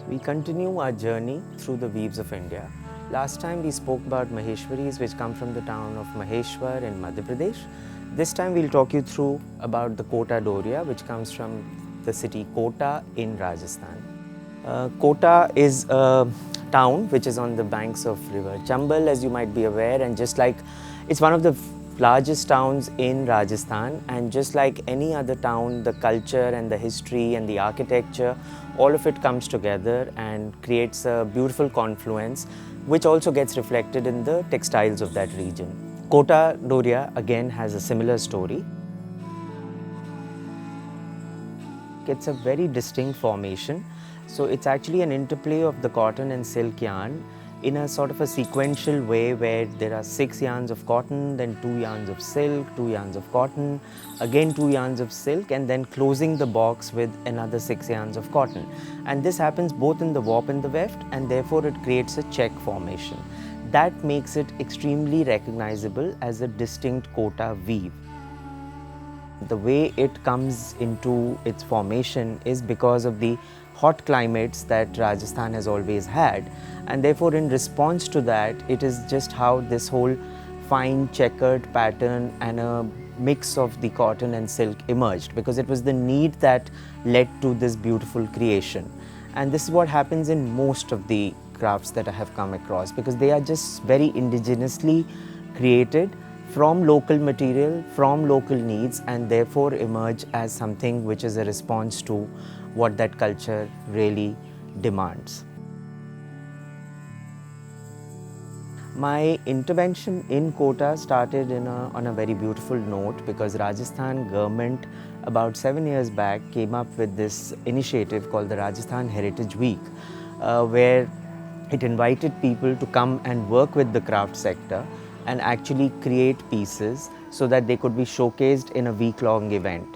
We continue our journey through the weaves of India. Last time we spoke about Maheshwaris, which come from the town of Maheshwar in Madhya Pradesh. This time we'll talk you through about the Kota Doria, which comes from the city Kota in Rajasthan. Kota is a town which is on the banks of river Chambal, as you might be aware, and just like it's one of the largest towns in Rajasthan, and just like any other town, the culture and the history and the architecture, all of it comes together and creates a beautiful confluence which also gets reflected in the textiles of that region. Kota Doria again has a similar story. It's a very distinct formation. So it's actually an interplay of the cotton and silk yarn in a sort of a sequential way where there are 6 yarns of cotton, then 2 yarns of silk, 2 yarns of cotton, again 2 yarns of silk, and then closing the box with another 6 yarns of cotton. And this happens both in the warp and the weft, and therefore it creates a check formation. That makes it extremely recognizable as a distinct Kota weave. The way it comes into its formation is because of the hot climates that Rajasthan has always had, and therefore in response to that, it is just how this whole fine checkered pattern and a mix of the cotton and silk emerged, because it was the need that led to this beautiful creation. And this is what happens in most of the crafts that I have come across, because they are just very indigenously created from local material, from local needs, and therefore emerge as something which is a response to what that culture really demands. My intervention in Kota started on a very beautiful note, because Rajasthan government about 7 years back came up with this initiative called the Rajasthan Heritage Week, where it invited people to come and work with the craft sector and actually create pieces so that they could be showcased in a week-long event.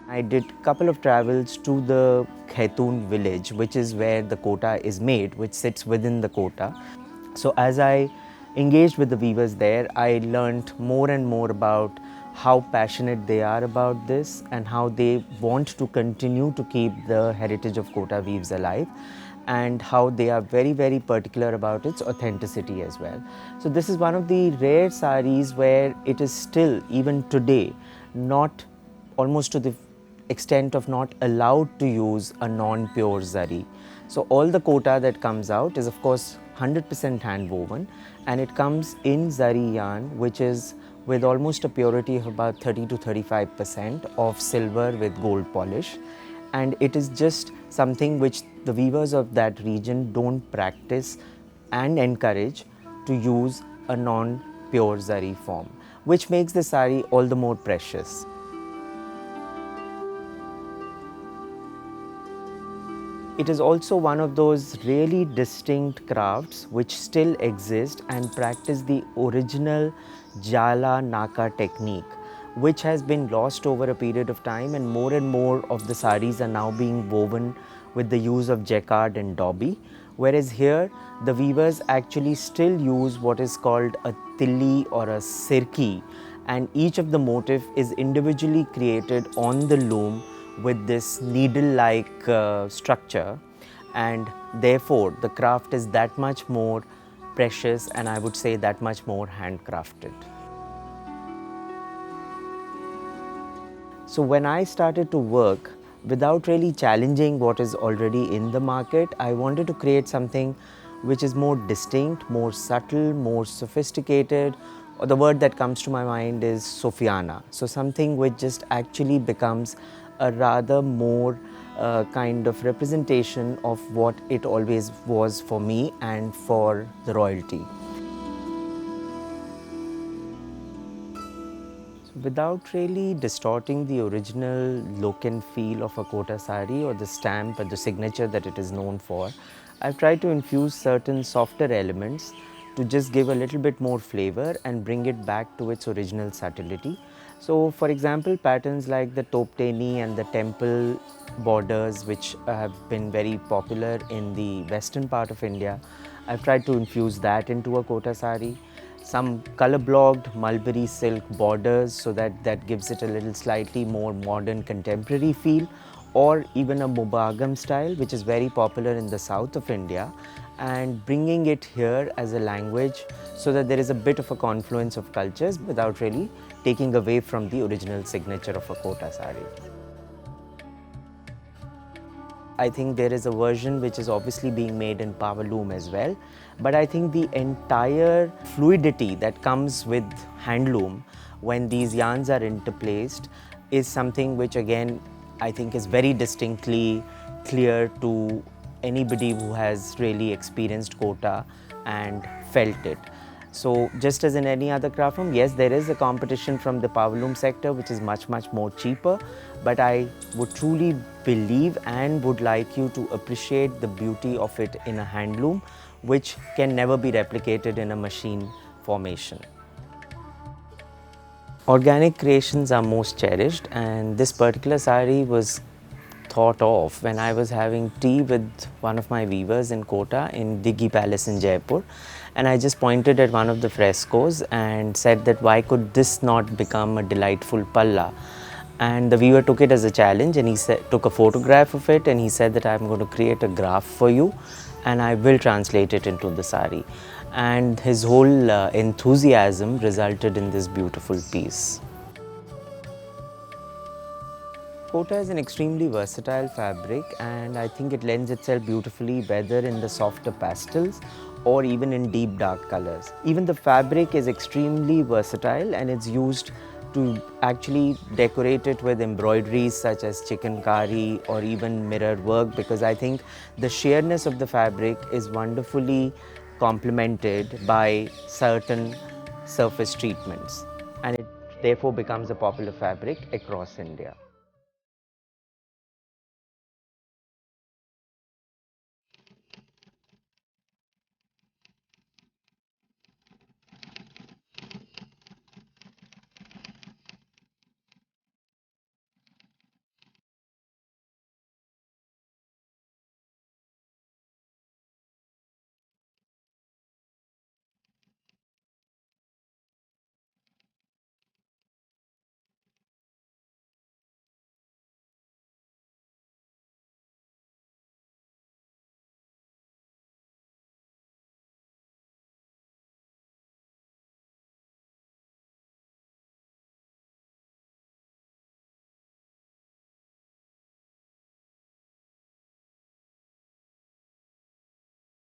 I did a couple of travels to the Khaitun village, which is where the Kota is made, which sits within the Kota. So as I engaged with the weavers there, I learned more and more about how passionate they are about this and how they want to continue to keep the heritage of Kota weaves alive, and how they are very, very particular about its authenticity as well. So this is one of the rare saris where it is still, even today, not almost to the extent of not allowed to use a non-pure zari. So all the Kota that comes out is of course 100% hand woven, and it comes in zari yarn, which is with almost a purity of about 30 to 35% of silver with gold polish. And it is just something which the weavers of that region don't practice and encourage to use a non-pure zari form, which makes the sari all the more precious. It is also one of those really distinct crafts which still exist and practice the original Jala Naka technique, which has been lost over a period of time, and more of the saris are now being woven with the use of jacquard and dobby, whereas here the weavers actually still use what is called a tilli or a sirki, and each of the motif is individually created on the loom with this needle-like structure, and therefore the craft is that much more precious, and I would say that much more handcrafted. So when I started to work, without really challenging what is already in the market, I wanted to create something which is more distinct, more subtle, more sophisticated, or the word that comes to my mind is Sofiana. So something which just actually becomes a rather more kind of representation of what it always was for me and for the royalty. Without really distorting the original look and feel of a Kota sari or the stamp or the signature that it is known for, I've tried to infuse certain softer elements to just give a little bit more flavor and bring it back to its original subtlety. So for example, patterns like the topteni and the temple borders, which have been very popular in the western part of India, I've tried to infuse that into a Kota sari. Some color blocked mulberry silk borders, so that gives it a little slightly more modern contemporary feel. or even a Mubagam style, which is very popular in the south of India, and bringing it here as a language so that there is a bit of a confluence of cultures without really taking away from the original signature of a Kota sari. I think there is a version which is obviously being made in power loom as well, but I think the entire fluidity that comes with handloom when these yarns are interplaced is something which again I think is very distinctly clear to anybody who has really experienced Kota and felt it. So just as in any other craft form, yes, there is a competition from the powerloom sector, which is much, much more cheaper. But I would truly believe and would like you to appreciate the beauty of it in a handloom, which can never be replicated in a machine formation. Organic creations are most cherished, and this particular sari was thought of when I was having tea with one of my weavers in Kota in Diggi Palace in Jaipur, and I just pointed at one of the frescoes and said that why could this not become a delightful palla. And the weaver took it as a challenge, and he took a photograph of it, and he said that I'm going to create a graph for you and I will translate it into the sari. And his whole enthusiasm resulted in this beautiful piece. Kota is an extremely versatile fabric, and I think it lends itself beautifully whether in the softer pastels or even in deep dark colors. Even the fabric is extremely versatile, and it's used to actually decorate it with embroideries such as chikankari or even mirror work, because I think the sheerness of the fabric is wonderfully complemented by certain surface treatments, and it therefore becomes a popular fabric across India.